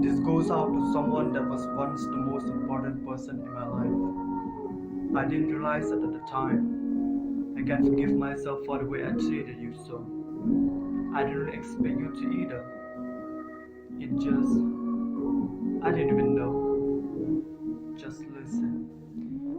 This goes out to someone that was once the most important person in my life. I didn't realize it at the time. I can't forgive myself for the way I treated you so. I didn't expect you to either. It just, I didn't even know. Just listen.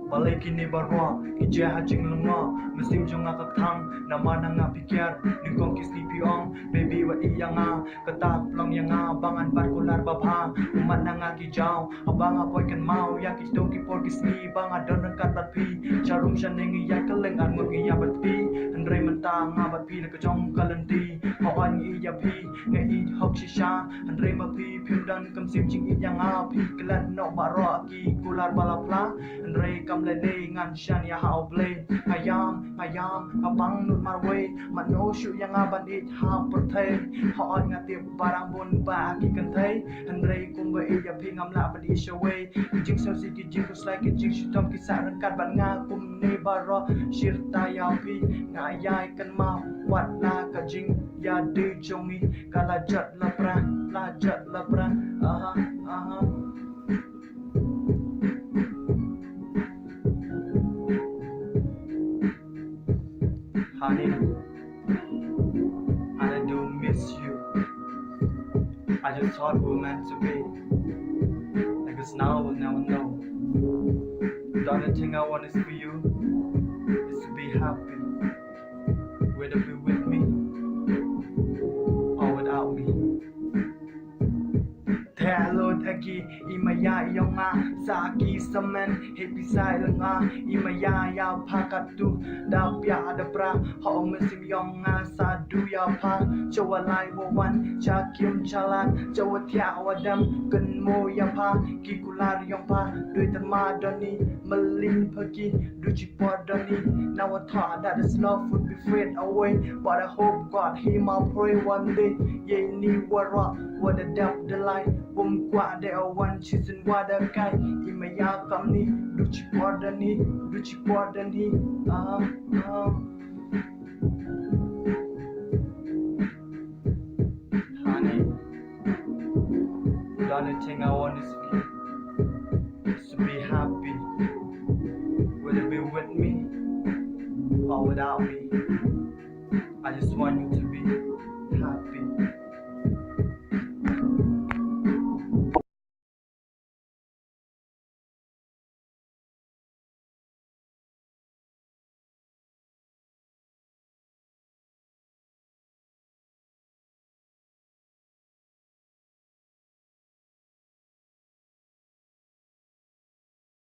Balay kini barwa, kije hajing lunga, mesim jonga kathang, nama nanga pikir, ningkong kisni piong, baby wat iyanga, katap long yanga, bangan barkular babha, umat nanga kijau, abang apoy kan mau, ya kisdong kipor kisni, banga don kat bat pi, jarum shaneng iya keleng an ngut iya bat pi, hendrai mentang bat pi na kejong kalenti, hawan iya pi, ngai hok shisha, hendrai ma pi, pimdan kamsim ching iyanga pi, kelat nok baro aki kular balapla, hendrai lele ngan shan ya how blame ayam abang nut marway mano shu yang aban it ha pertay ha ngati barang bon ba ki kan thai andre kum ba ya phingam la ba di shaway jing so si ki jing kus like jing shu tom ki sa ran kat ban nga kum ne baro shir ta ya pi nga yai kan ma wat la ka jing ya de jongi kala jat la pra aha honey, and I do miss you. I just thought we were meant to be. I guess now we'll never know. The only thing I want is for you is to be happy, whether be with me or without me. Hello Taki, imaya yonga, saki samen, happy silent imaya ya pakatu, dapya adabra, how mesim yonga, sadu ya pa, chawalai wawan, chakim chalan, chawatya wadam, gun mo ya pa, kikular yong pa, duitan madani, malin pagi, duchi podani. Now I thought that this love would be fade away, but I hope God hear my pray one day. Ye ni wara, what a depth the line. Bum kwa de awan chisin wada kai imaya kamni duchi podani honey, the only thing I want is for you